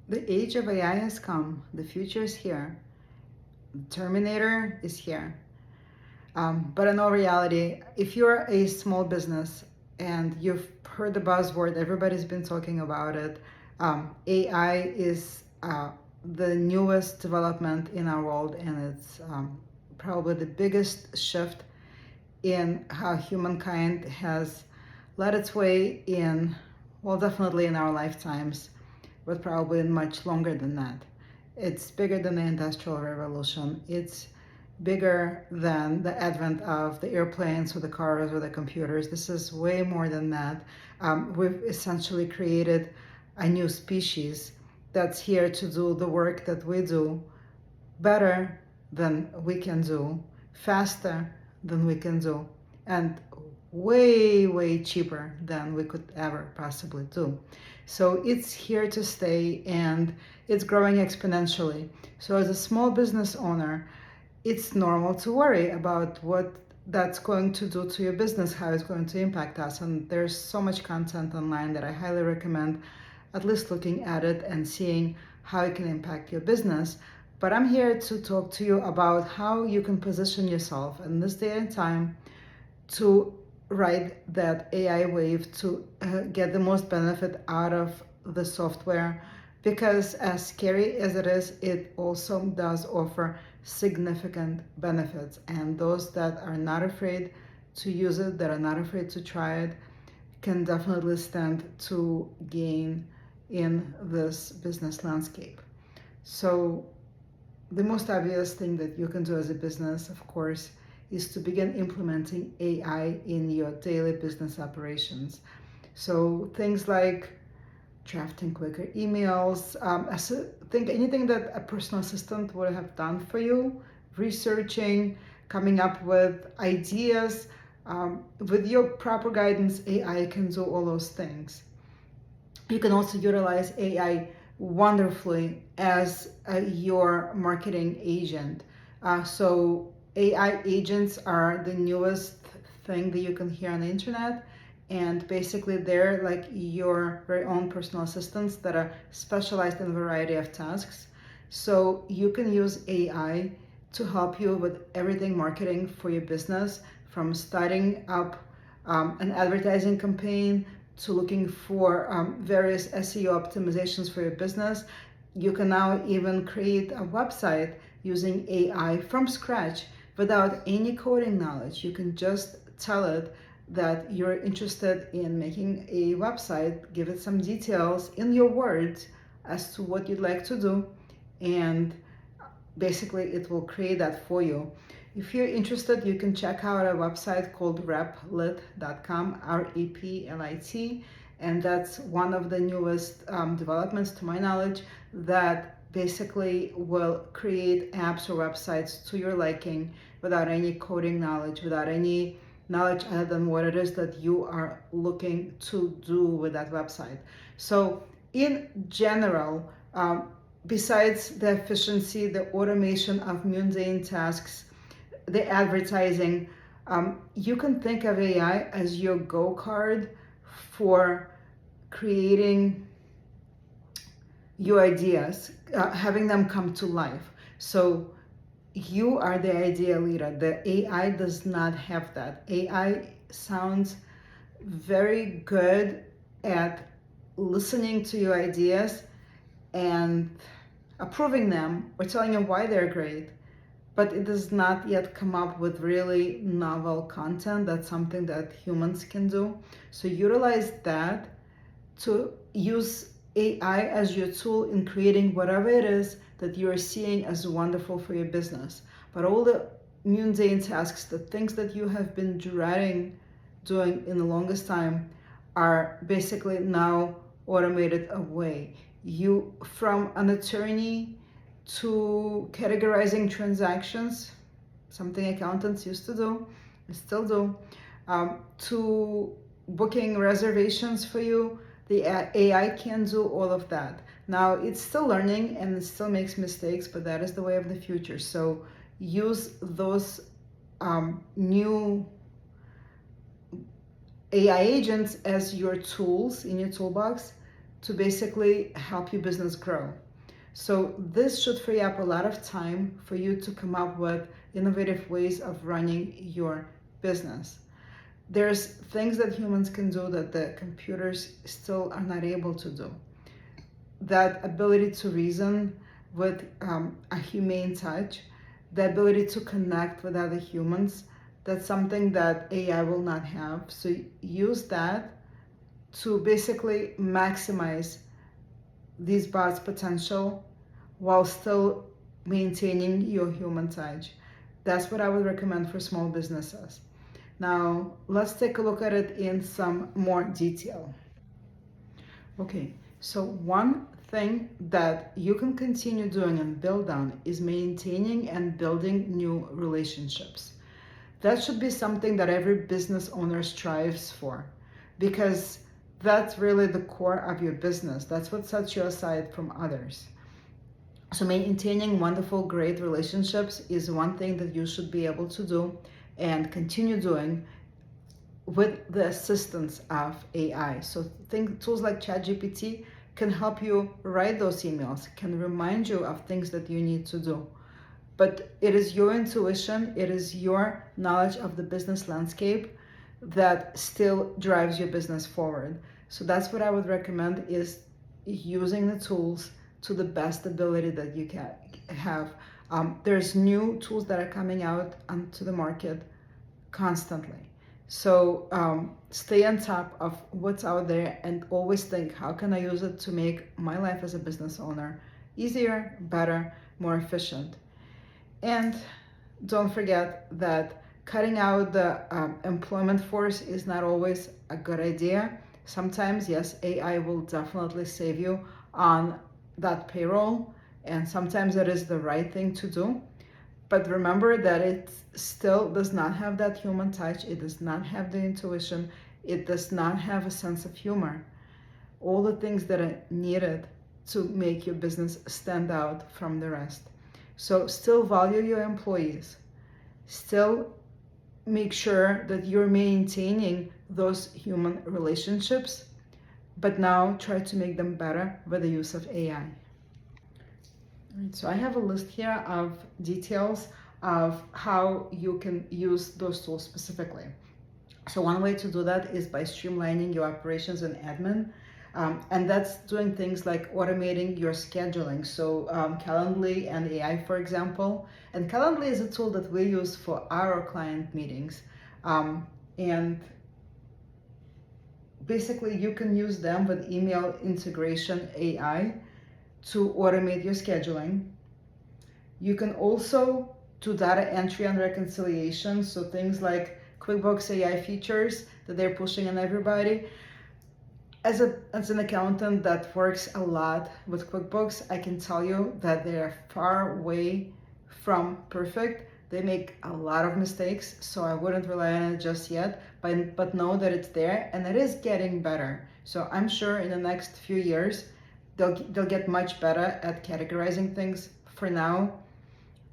The age of AI has come. The future is here. The Terminator is here. But in all reality, if you're a small business and you've heard the buzzword, everybody's been talking about it. AI is the newest development in our world, and it's probably the biggest shift in how humankind has led its way in, well, definitely in our lifetimes, but probably much longer than that. It's bigger than the Industrial Revolution. It's bigger than the advent of the airplanes or the cars or the computers. This is way more than that. We've essentially created a new species that's here to do the work that we do better than we can do, faster than we can do, and way, way cheaper than we could ever possibly do. So it's here to stay and it's growing exponentially. So as a small business owner, it's normal to worry about what that's going to do to your business, how it's going to impact us. And there's so much content online that I highly recommend at least looking at it and seeing how it can impact your business. But I'm here to talk to you about how you can position yourself in this day and time to ride that AI wave, to get the most benefit out of the software. Because as scary as it is, it also does offer significant benefits. And those that are not afraid to use it, that are not afraid to try it, can definitely stand to gain in this business landscape. So the most obvious thing that you can do as a business, of course, is to begin implementing AI in your daily business operations. So things like drafting quicker emails, think anything that a personal assistant would have done for you, researching, coming up with ideas. With your proper guidance, AI can do all those things. You can also utilize AI wonderfully as your marketing agent. So AI agents are the newest thing that you can hear on the internet. And basically they're like your very own personal assistants that are specialized in a variety of tasks. So you can use AI to help you with everything marketing for your business, from starting up an advertising campaign to looking for various SEO optimizations for your business. You can now even create a website using AI from scratch without any coding knowledge. You can just tell it that you're interested in making a website, give it some details in your words as to what you'd like to do, and basically it will create that for you. If you're interested, you can check out a website called replit.com, REPLIT, and that's one of the newest developments to my knowledge that basically will create apps or websites to your liking without any coding knowledge, without any knowledge other than what it is that you are looking to do with that website. So in general, besides the efficiency, the automation of mundane tasks, the advertising, you can think of AI as your go card for creating your ideas, having them come to life. So you are the idea leader. The AI does not have that. AI sounds very good at listening to your ideas and approving them or telling you why they're great, but it does not yet come up with really novel content. That's something that humans can do. So utilize that to use AI as your tool in creating whatever it is that you're seeing as wonderful for your business. But all the mundane tasks, the things that you have been dreading doing in the longest time, are basically now automated away. You, from an attorney to categorizing transactions, something accountants used to do, still do, to booking reservations for you, the AI can do all of that. Now it's still learning and it still makes mistakes, but that is the way of the future. So use those new AI agents as your tools in your toolbox to basically help your business grow. So this should free up a lot of time for you to come up with innovative ways of running your business. There's things that humans can do that the computers still are not able to do. That ability to reason with a humane touch, the ability to connect with other humans, that's something that AI will not have. So use that to basically maximize these bots' potential while still maintaining your human touch. That's what I would recommend for small businesses. Now, let's take a look at it in some more detail. Okay, so one thing that you can continue doing and build on is maintaining and building new relationships. That should be something that every business owner strives for, because that's really the core of your business. That's what sets you aside from others. So maintaining wonderful, great relationships is one thing that you should be able to do and continue doing with the assistance of AI. So tools like ChatGPT can help you write those emails, can remind you of things that you need to do. But it is your intuition, it is your knowledge of the business landscape that still drives your business forward. So that's what I would recommend, is using the tools to the best ability that you can have. There's new tools that are coming out onto the market constantly. So stay on top of what's out there and always think, how can I use it to make my life as a business owner easier, better, more efficient? And don't forget that cutting out the employment force is not always a good idea. Sometimes, yes, AI will definitely save you on that payroll, and sometimes it is the right thing to do. But remember that it still does not have that human touch, it does not have the intuition, it does not have a sense of humor. All the things that are needed to make your business stand out from the rest. So still value your employees, still make sure that you're maintaining those human relationships, but now try to make them better with the use of AI. Right, so I have a list here of details of how you can use those tools specifically. So one way to do that is by streamlining your operations and admin. And that's doing things like automating your scheduling. So Calendly and AI, for example. And Calendly is a tool that we use for our client meetings. And basically you can use them with email integration AI to automate your scheduling. You can also do data entry and reconciliation. So things like QuickBooks AI features that they're pushing on everybody. As an accountant that works a lot with QuickBooks, I can tell you that they are far away from perfect. They make a lot of mistakes, so I wouldn't rely on it just yet, but know that it's there and it is getting better. So I'm sure in the next few years, they'll get much better at categorizing things. For now,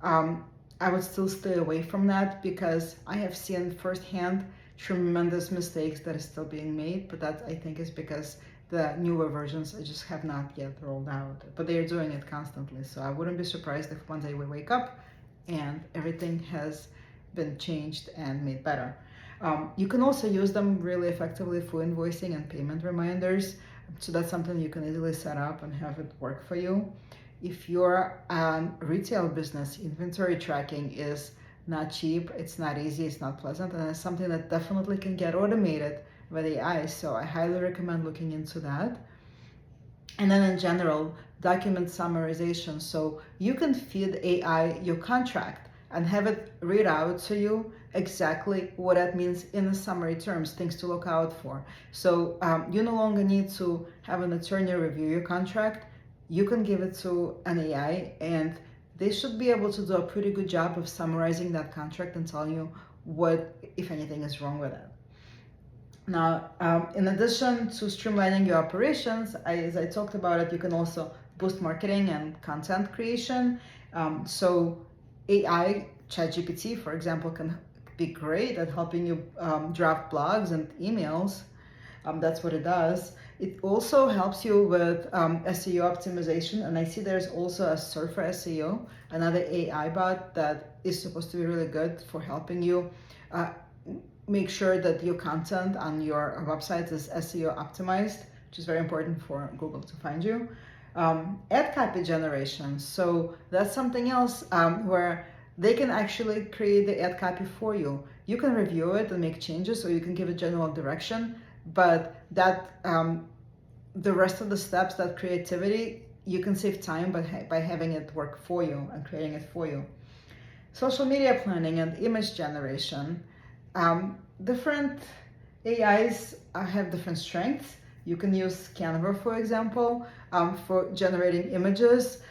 I would still stay away from that because I have seen firsthand tremendous mistakes that are still being made, but that I think is because the newer versions just have not yet rolled out, but they are doing it constantly. So I wouldn't be surprised if one day we wake up and everything has been changed and made better. You can also use them really effectively for invoicing and payment reminders. So that's something you can easily set up and have it work for you. If you're a retail business, inventory tracking is not cheap, it's not easy, it's not pleasant, and it's something that definitely can get automated with AI. So I highly recommend looking into that. And then in general, document summarization. So you can feed AI your contract and have it read out to you exactly what that means in the summary terms, things to look out for. So you no longer need to have an attorney review your contract. You can give it to an AI and they should be able to do a pretty good job of summarizing that contract and telling you what, if anything, is wrong with it. Now, in addition to streamlining your operations, as I talked about it, you can also boost marketing and content creation. So AI, ChatGPT, for example, can be great at helping you draft blogs and emails. That's what it does. It also helps you with SEO optimization, and I see there's also a Surfer SEO, another AI bot that is supposed to be really good for helping you uh, make sure that your content on your website is SEO optimized, which is very important for Google to find you. Ad copy generation, so that's something else where they can actually create the ad copy for you. You can review it and make changes, or you can give a general direction, but that the rest of the steps, that creativity, you can save time by having it work for you and creating it for you. Social media planning and image generation. Different AIs have different strengths. You can use Canva, for example, for generating images.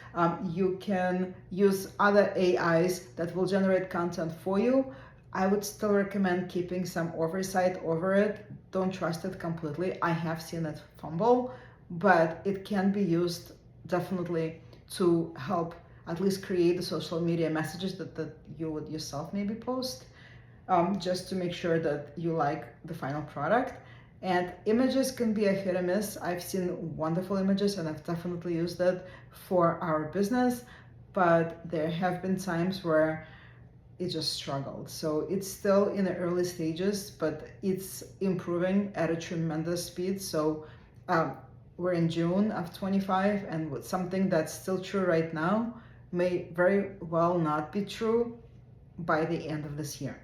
You can use other AIs that will generate content for you. I would still recommend keeping some oversight over it. Don't trust it completely. I have seen it fumble, but it can be used definitely to help at least create the social media messages that you would yourself maybe post, just to make sure that you like the final product. And images can be a hit or miss. I've seen wonderful images and I've definitely used it for our business, but there have been times where it just struggled. So it's still in the early stages, but it's improving at a tremendous speed. So we're in June of 25, and with something that's still true right now may very well not be true by the end of this year.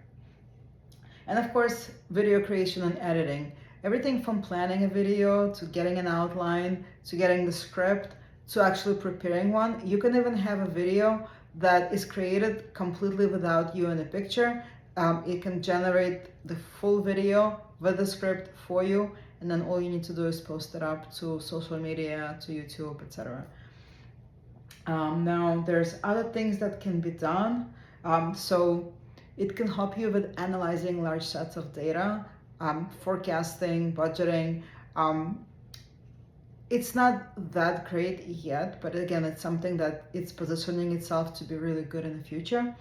And of course, video creation and editing. Everything from planning a video to getting an outline to getting the script to actually preparing one. You can even have a video that is created completely without you in the picture. It can generate the full video with the script for you, and then all you need to do is post it up to social media, to YouTube, etc. Now, there's other things that can be done. So it can help you with analyzing large sets of data, forecasting, budgeting. It's not that great yet, but again, it's something that it's positioning itself to be really good in the future.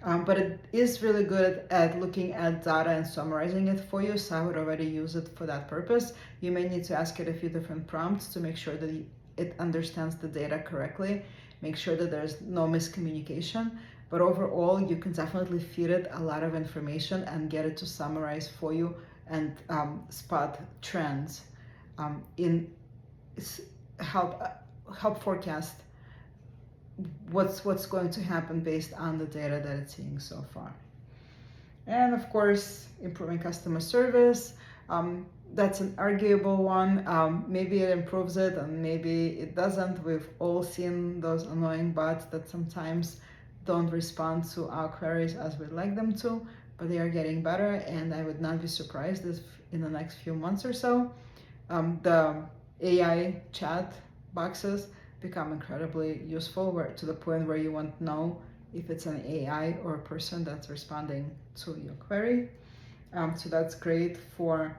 But it is really good at looking at data and summarizing it for you, so I would already use it for that purpose. You may need to ask it a few different prompts to make sure that it understands the data correctly, make sure that there's no miscommunication. But overall, you can definitely feed it a lot of information and get it to summarize for you and spot trends in help forecast what's going to happen based on the data that it's seeing so far. And of course, improving customer service. That's an arguable one. Maybe it improves it and maybe it doesn't. We've all seen those annoying bots that sometimes don't respond to our queries as we'd like them to, but they are getting better, and I would not be surprised if in the next few months or so, the AI chat boxes become incredibly useful, to the point where you won't know if it's an AI or a person that's responding to your query. So that's great for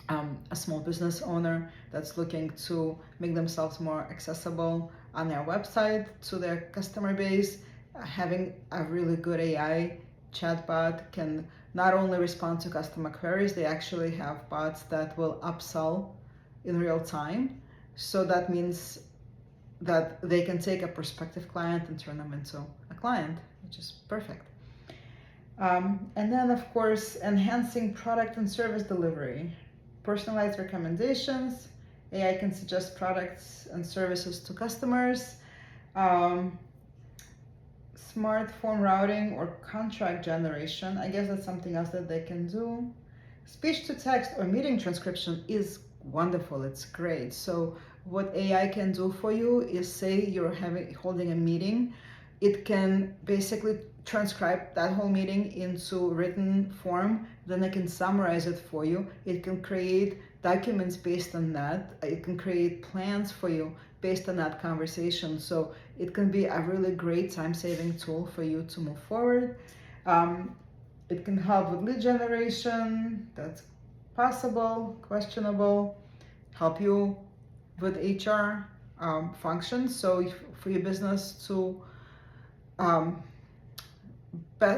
a small business owner that's looking to make themselves more accessible on their website to their customer base. Having a really good AI chatbot can not only respond to customer queries, they actually have bots that will upsell in real time. So that means that they can take a prospective client and turn them into a client, which is perfect. And then, of course, enhancing product and service delivery. Personalized recommendations. AI can suggest products and services to customers. Smart form routing or contract generation. I guess that's something else that they can do. Speech to text or meeting transcription is wonderful. It's great. So what AI can do for you is, say you're holding a meeting, it can basically transcribe that whole meeting into written form, then it can summarize it for you. It can create documents based on that. It can create plans for you based on that conversation. So it can be a really great time-saving tool for you to move forward. It can help with lead generation. That's possible, questionable. Help you with HR functions. So for your business to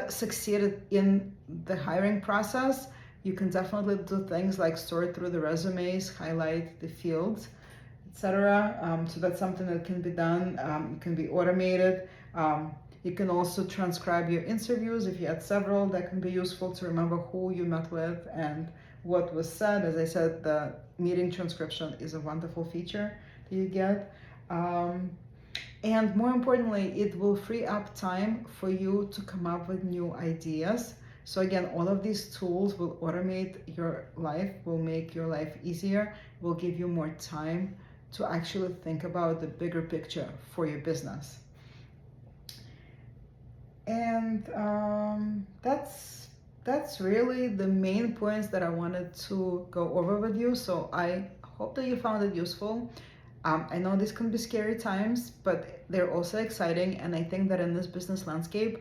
succeed in the hiring process, You can definitely do things like sort through the resumes, highlight the fields, etc. So that's something that can be done. It can be automated. You can also transcribe your interviews if you had several. That can be useful to remember who you met with and what was said. As I said, the meeting transcription is a wonderful feature that you get. And more importantly, it will free up time for you to come up with new ideas. So again, all of these tools will automate your life, will make your life easier, will give you more time to actually think about the bigger picture for your business. And that's really the main points that I wanted to go over with you. So I hope that you found it useful. I know this can be scary times, but they're also exciting. And I think that in this business landscape,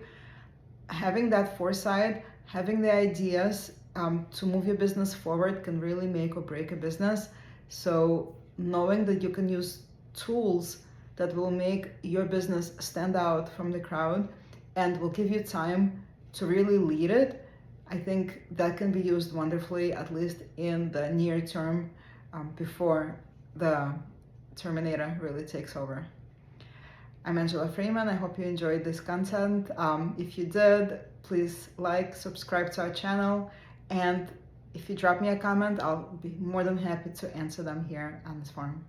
having that foresight, having the ideas to move your business forward can really make or break a business. So knowing that you can use tools that will make your business stand out from the crowd and will give you time to really lead it, I think that can be used wonderfully, at least in the near term, before the Terminator really takes over. I'm Angela Freeman. I hope you enjoyed this content. If you did, please like, subscribe to our channel, and if you drop me a comment, I'll be more than happy to answer them here on this forum.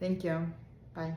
Thank you. Bye.